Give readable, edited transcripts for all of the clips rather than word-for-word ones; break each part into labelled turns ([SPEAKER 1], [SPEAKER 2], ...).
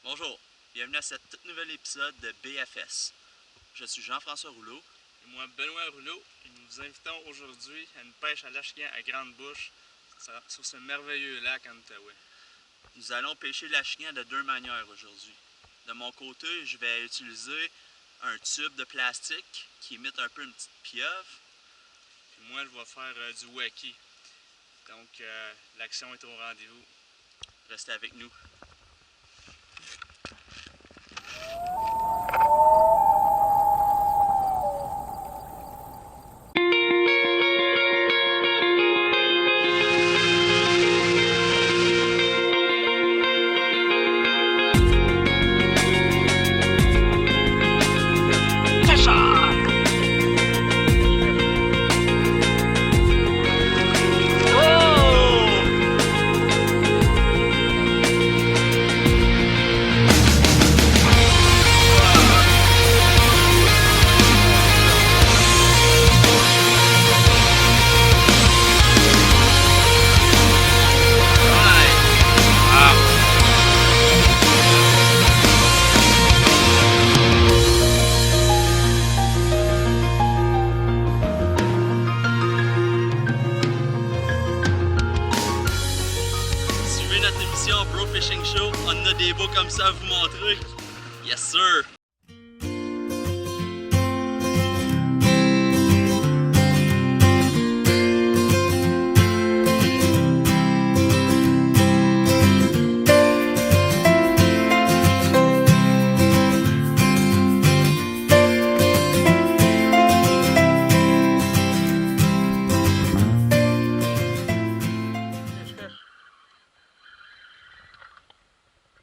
[SPEAKER 1] Bonjour, bienvenue à ce tout nouvel épisode de BFS. Je suis Jean-François Rouleau.
[SPEAKER 2] Et moi, Benoît Rouleau, et nous vous invitons aujourd'hui à une pêche à l'Achigan à Grande-Bouche sur ce merveilleux lac en Outaouais.
[SPEAKER 1] Nous allons pêcher l'Achigan de deux manières aujourd'hui. De mon côté, je vais utiliser un tube de plastique qui imite un peu une petite pieuvre.
[SPEAKER 2] Puis moi, je vais faire du wacky. Donc, l'action est au rendez-vous.
[SPEAKER 1] Restez avec nous. Suivez notre émission Bro Fishing Show, on a des beaux comme ça à vous montrer. Yes sir!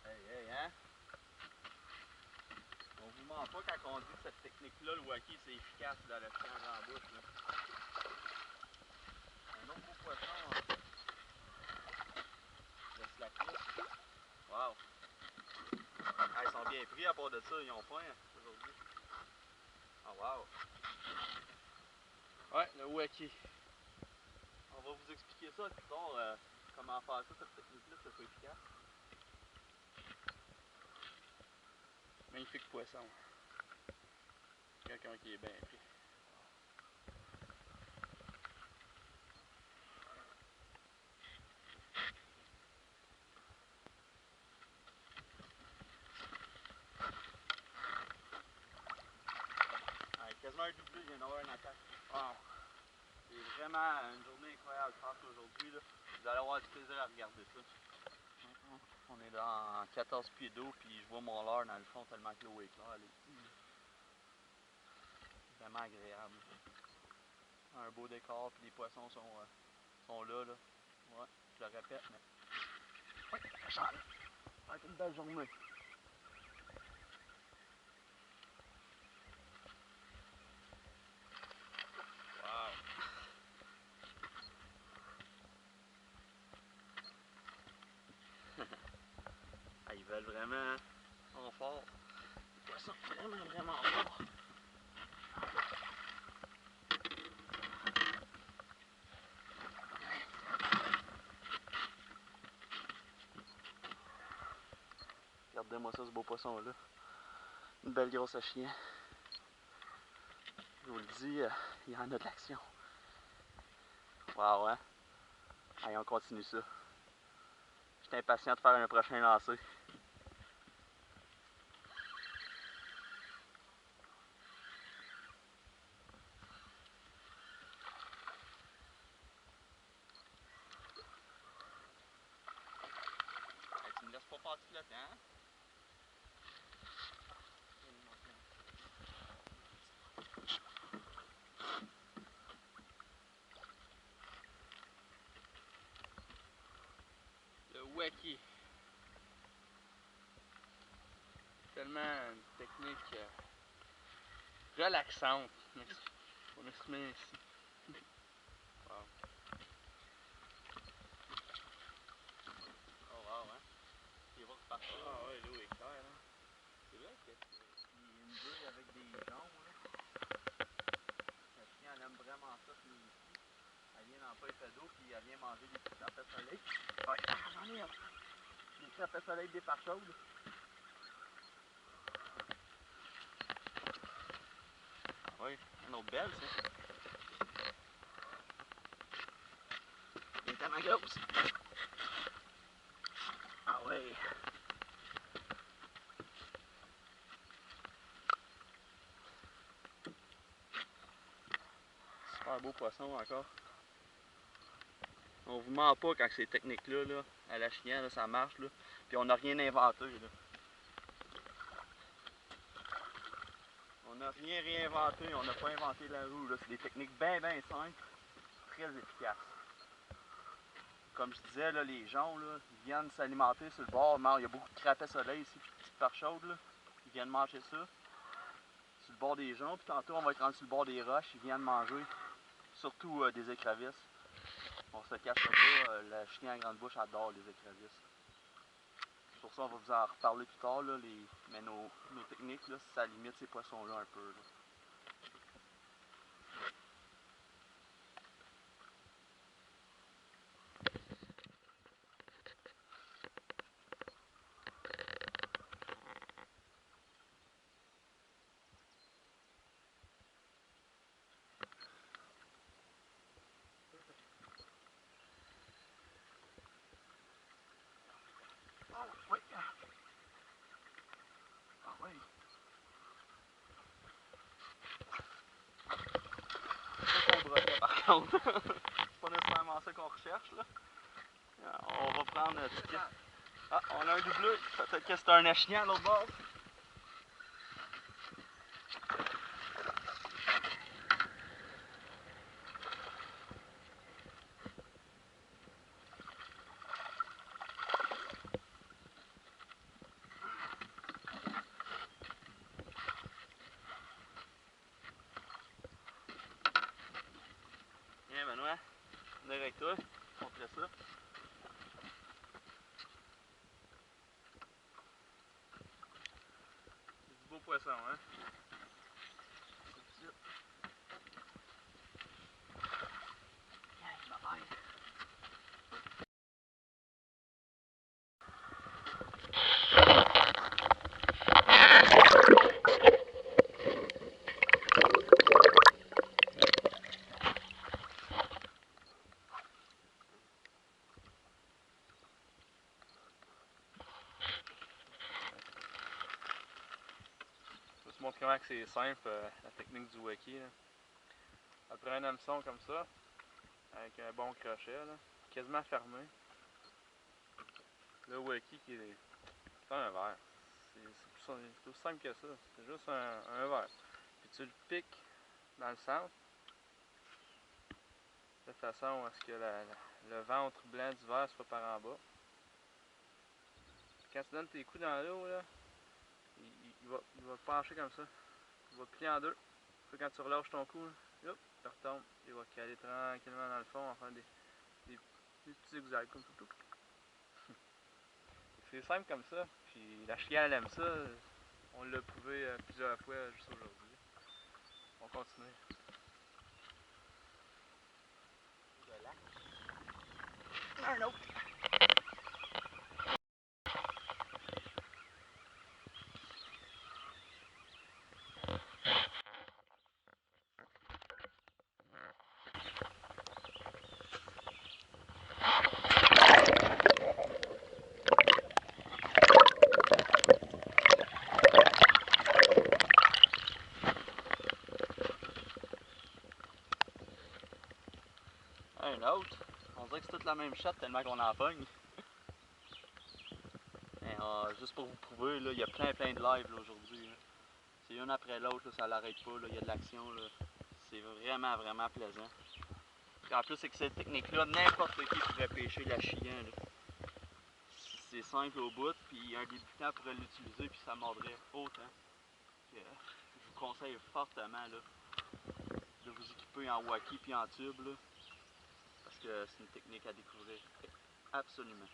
[SPEAKER 1] Hey, hein? On vous ment pas quand on dit que cette technique-là, le wacky, c'est efficace dans le champ en bouche. Là. Un autre beau poisson de slackness. Wow! Ah, ils sont bien pris à part de ça, ils ont faim aujourd'hui. Ah wow!
[SPEAKER 2] Ouais, le wacky.
[SPEAKER 1] On va vous expliquer ça plus tard, comment faire ça, cette technique-là, que ça soit efficace.
[SPEAKER 2] Magnifique poisson. Quelqu'un qui est bien pris.
[SPEAKER 1] Quasiment un doublé, je viens d'avoir une attaque. Wow! C'est vraiment une journée incroyable, je pense, aujourd'hui. Vous allez avoir du plaisir à regarder ça. On est dans 14 pieds d'eau, puis je vois mon leurre dans le fond tellement que l'eau est claire. Elle est vraiment agréable. Un beau décor, puis les poissons sont là, là. Ouais, je le répète, mais... Oui, ça va être une belle journée. Wow! Ah, ils veulent vraiment en fort. Les poissons vraiment forts. Regardez-moi ça, ce beau poisson-là. Une belle grosse Achigan. Je vous le dis, il y en a de l'action. Wow, hein? Allez, on continue ça. Je suis impatient de faire un prochain lancer. Hey, tu me laisses pas partir le temps?
[SPEAKER 2] Le wacky. Tellement une technique relaxante. On s'exprimer ici. Wow.
[SPEAKER 1] Oh wow, hein? Il va repartir.
[SPEAKER 2] Ah ouais, l'eau est claire. Hein?
[SPEAKER 1] C'est vrai que c'est une bulle avec des joncs, là. La chien, elle aime vraiment ça, venir ici. Elle vient dans pas effet d'eau, puis elle vient manger des petits crapets soleil. Ouais, j'en ai un. Des crapets soleil des pare chaudes. Oui, une autre belle, ça. Il est à ma grosse. Ah oui. Super beau poisson encore. On vous ment pas quand ces techniques-là, là, à la chienne, là, ça marche. Là. Puis on n'a rien inventé. Là. On n'a rien réinventé, on n'a pas inventé la roue. C'est des techniques bien simples, très efficaces. Comme je disais, là, les gens là, ils viennent s'alimenter sur le bord. Il y a beaucoup de crapets soleil ici, puis de petites parts chaudes. Là. Ils viennent manger ça sur le bord des joncs. Puis tantôt, on va être rendu sur le bord des roches. Ils viennent manger, surtout des écrevisses. On se cache pas, la chien à grande bouche adore les écrevisses. Pour ça, on va vous en reparler plus tard. Là, mais nos techniques, là, ça limite ces poissons-là un peu. Là. Oh, oui. Ah oui. C'est ça qu'on brossait par contre. C'est pas nécessairement ça qu'on recherche. Là. On va prendre... Ah, on a un doubleux. Peut-être que c'est un échien à l'autre bord. Viens Benoît, on est avec toi. Montrer ça. C'est du beau poisson, hein? C'est Je vais te montrer comment c'est simple, la technique du waki. Après un hameçon comme ça, avec un bon crochet, là, quasiment fermé, le waki qui est un verre. C'est aussi simple que ça, c'est juste un verre. Puis tu le piques dans le centre, de façon à ce que le ventre blanc du verre soit par en bas. Puis quand tu donnes tes coups dans l'eau, là, il va pencher comme ça. Il va plier en deux. Puis quand tu relâches ton cou, là, hop, il retombe. Il va caler tranquillement dans le fond en faisant des petits zigzags comme ça. C'est simple comme ça. Puis la chienne elle aime ça. On l'a prouvé plusieurs fois juste aujourd'hui. On continue. Un autre. Un autre. On dirait que c'est toute la même shot tellement qu'on en pogne. Juste pour vous prouver, il y a plein de lives aujourd'hui. C'est une après l'autre, ça l'arrête pas, il y a de l'action. C'est vraiment plaisant. Puis en plus, c'est que cette technique-là, n'importe qui pourrait pêcher la chienne. C'est simple au bout, puis un débutant pourrait l'utiliser, puis ça mordrait autant. Puis, je vous conseille fortement de vous équiper en waki puis en tube, parce que c'est une technique à découvrir absolument.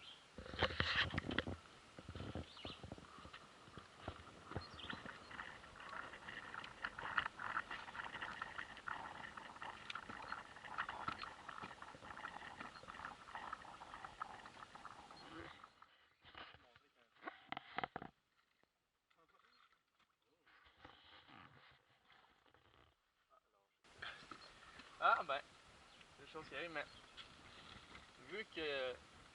[SPEAKER 2] chose qui arrive, mais vu qu'il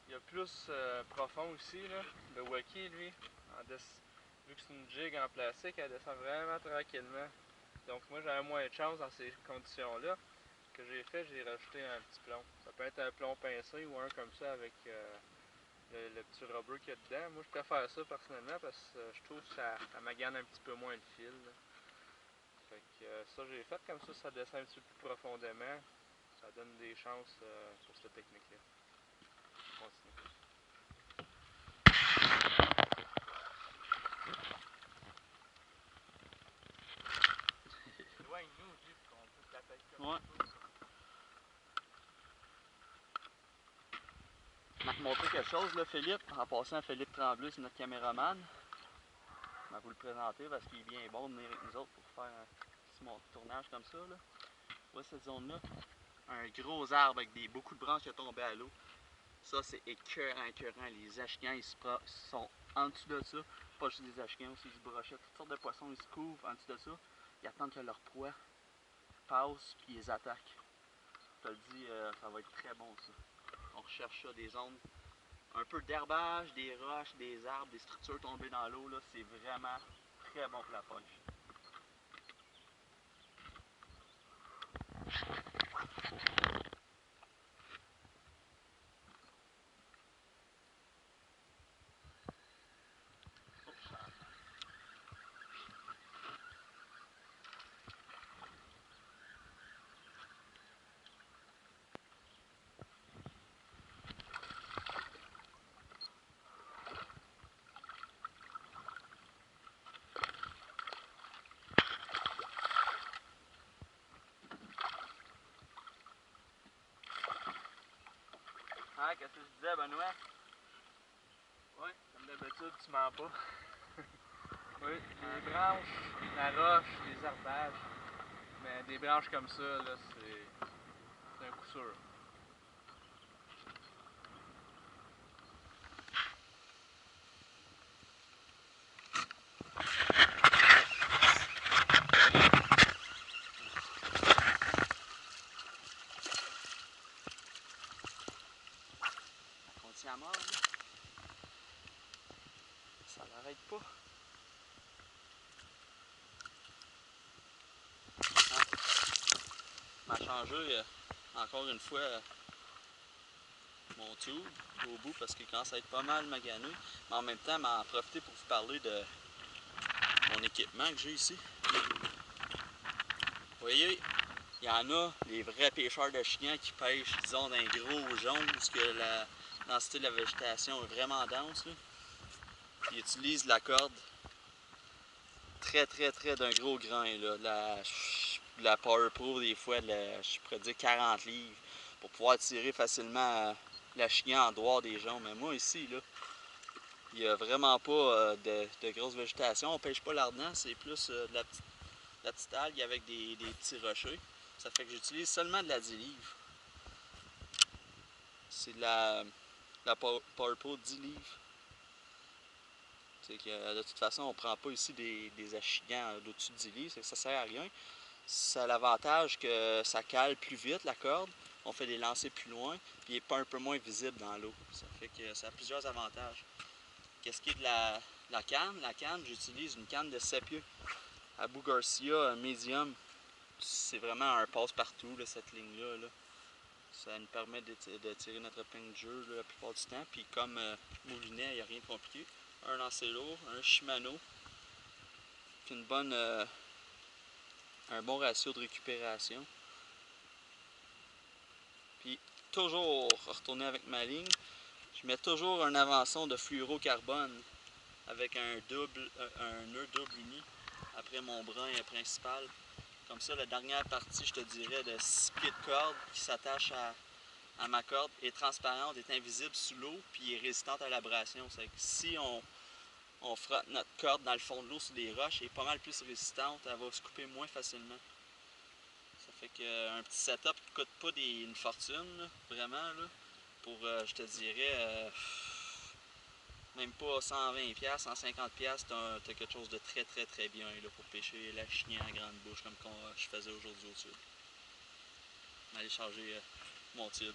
[SPEAKER 2] y a plus profond ici, là, le Wacky, lui, vu que c'est une jig en plastique, elle descend vraiment tranquillement. Donc moi j'avais moins de chance dans ces conditions-là. Ce que j'ai fait, j'ai rajouté un petit plomb. Ça peut être un plomb pincé ou un comme ça avec le petit rubber qu'il y a dedans. Moi je préfère ça personnellement parce que je trouve que ça magane un petit peu moins le fil. Là. Fait que ça j'ai fait, comme ça descend un petit peu plus profondément. Ça donne des chances pour cette technique-là. On continue. Éloigne-nous, lui, pour qu'on puisse l'attaquer comme
[SPEAKER 1] Ouais.
[SPEAKER 2] ça.
[SPEAKER 1] Je vais te montrer quelque chose, là, Philippe. En passant, Philippe Tremblay, c'est notre caméraman. Je vais vous le présenter parce qu'il est bien bon de venir avec nous autres pour faire un petit tournage comme ça. Là. Vous voyez cette zone-là? Un gros arbre avec beaucoup de branches qui sont tombées à l'eau. Ça, c'est écœurant, écœurant. Les achiens, ils sont en dessous de ça. Pas juste des achiens, aussi du brochet. Toutes sortes de poissons, ils se couvrent en dessous de ça. Ils attendent que leur proie passe puis ils les attaquent. Je te le dis, ça va être très bon ça. On recherche ça, des zones, un peu d'herbage, des roches, des arbres, des structures tombées dans l'eau. C'est vraiment très bon pour la pêche. Hein, qu'est-ce que je disais, Benoît?
[SPEAKER 2] Oui, comme d'habitude, tu mens pas. Oui, les branches, la roche, les herbages. Mais des branches comme ça, là, c'est un coup sûr.
[SPEAKER 1] On tient à mort, là. Ça l'arrête pas. Hein? M'a changé encore une fois mon tube au bout parce qu'il commence à être pas mal magané. Mais en même temps, m'en profiter pour vous parler de mon équipement que j'ai ici. Vous voyez, il y en a, les vrais pêcheurs de chiens qui pêchent, disons, d'un gros jaune, parce que la densité de la végétation est vraiment dense. Là. Ils utilisent la corde très d'un gros grain. Là. La Power Pro, des fois, je pourrais dire 40 livres, pour pouvoir tirer facilement la chien en dehors des joncs. Mais moi, ici, là, il n'y a vraiment pas de grosse végétation. On ne pêche pas l'ardent, c'est plus de la petite algue avec des petits rochers. Ça fait que j'utilise seulement de la 10 livres. C'est de la Power Pro 10 livres. C'est que de toute façon, on ne prend pas ici des achigants d'au-dessus de 10 livres, ça ne sert à rien. Ça a l'avantage que ça cale plus vite la corde, on fait des lancers plus loin, puis il n'est pas un peu moins visible dans l'eau. Ça fait que ça a plusieurs avantages. Qu'est-ce qui est de la canne, j'utilise une canne de 7 pieds. Abu Garcia Medium. C'est vraiment un passe-partout, cette ligne-là. Là. Ça nous permet de tirer notre épingle de jeu là, la plupart du temps. Puis comme moulinet, il n'y a rien de compliqué. Un lancer lourd, un Shimano, puis un bon ratio de récupération. Puis toujours retourner avec ma ligne, je mets toujours un avançon de fluorocarbone avec un nœud double uni après mon brin principal. Comme ça, la dernière partie, je te dirais, de 6 pieds de corde qui s'attache à ma corde est transparente, est invisible sous l'eau, puis est résistante à l'abrasion. C'est que si on frotte notre corde dans le fond de l'eau sur des roches, elle est pas mal plus résistante, elle va se couper moins facilement. Ça fait qu'un petit setup qui ne coûte pas une fortune, là, vraiment, là, pour, je te dirais, même pas 120$, 150$, t'as quelque chose de très bien là, pour pêcher la chien à grande bouche comme je faisais aujourd'hui au sud. Allez charger mon tube.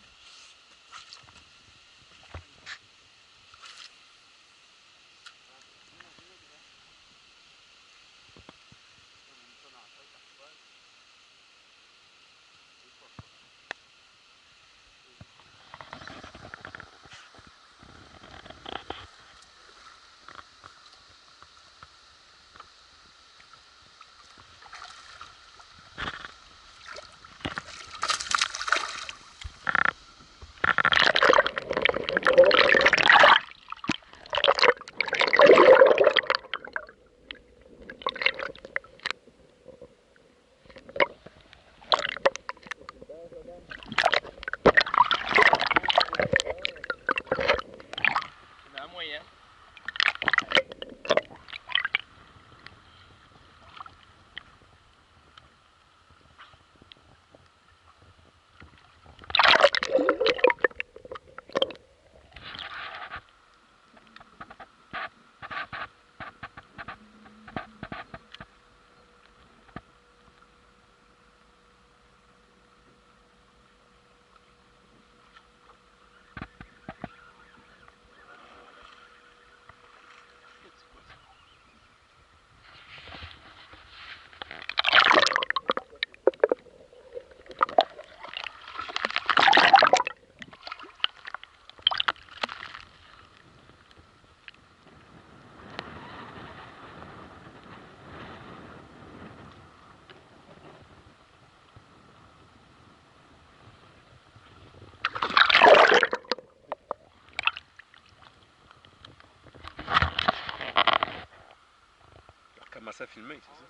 [SPEAKER 2] Commencer à filmer, c'est ça?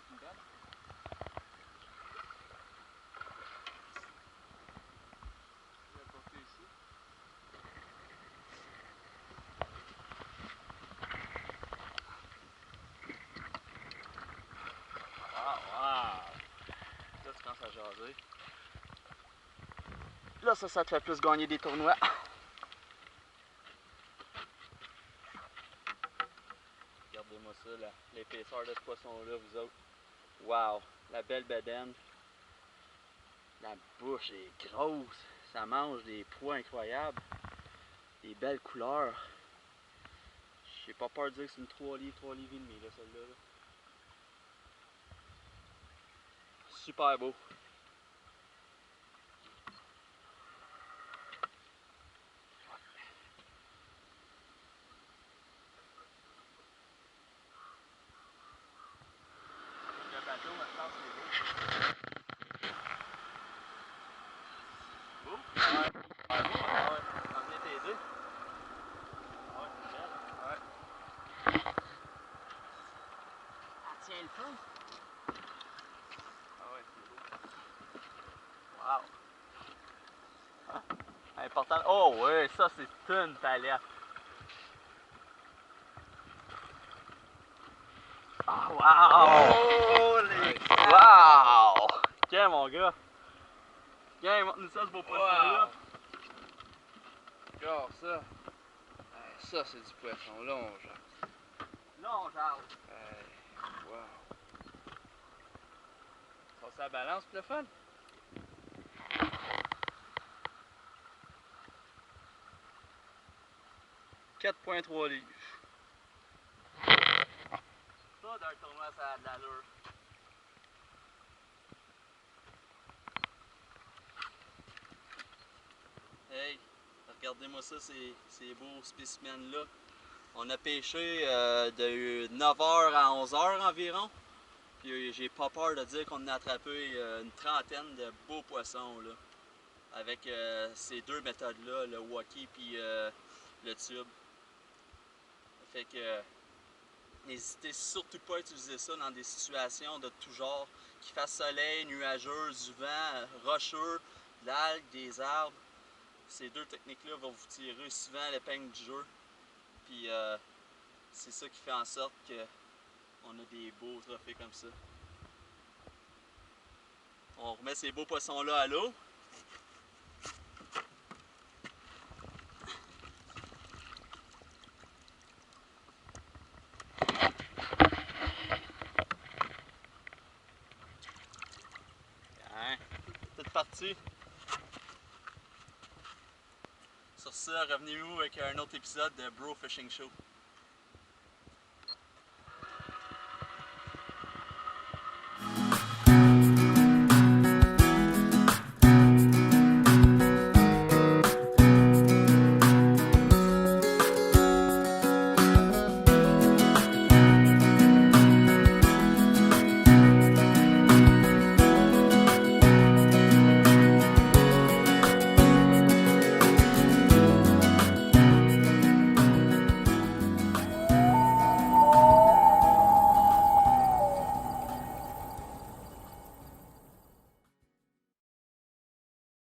[SPEAKER 1] Wow! Là, tu commences à jaser. Là, ça te fait plus gagner des tournois. Regardez-moi ça, l'épaisseur de ce poisson-là, vous autres. Wow! La belle bedaine. La bouche est grosse. Ça mange des pois incroyables. Des belles couleurs. J'ai pas peur de dire que c'est une 3 livres et demi, là, celle-là. Là. Super beau. Le bateau, maintenant, c'est beau. Beau? Ouais. Ouais, beau, ouais. T'en viens t'aider. Ouais, c'est belle. Ouais. Ah, tiens le fond. Ah ouais, c'est beau. Wow. Ah, important. Oh ouais, ça c'est une palette. Ah, wow! Oh, les... Wow! Tiens, mon gars. Tiens, montre-nous ça, ce beau poisson-là.
[SPEAKER 2] Regarde ça. Ça, c'est du poisson longe.
[SPEAKER 1] Là, on jase.
[SPEAKER 2] Wow. Ça balance pour le fun?
[SPEAKER 1] 4,3 livres. Ça, d'un tournoi, ça a de l'allure. Hey, regardez-moi ça, ces beaux spécimens-là. On a pêché de 9h à 11h environ. Puis j'ai pas peur de dire qu'on a attrapé une trentaine de beaux poissons là, avec ces deux méthodes-là, le walkie puis le tube. Fait que n'hésitez surtout pas à utiliser ça dans des situations de tout genre, qu'il fasse soleil, nuageux, du vent, rocheux, de l'algue, des arbres. Ces deux techniques-là vont vous tirer souvent l'épingle du jeu. Puis c'est ça qui fait en sorte qu'on a des beaux trophées comme ça. On remet ces beaux poissons-là à l'eau. Hein? C'est parti. ça, revenez-vous avec un autre épisode de Bro Fishing Show.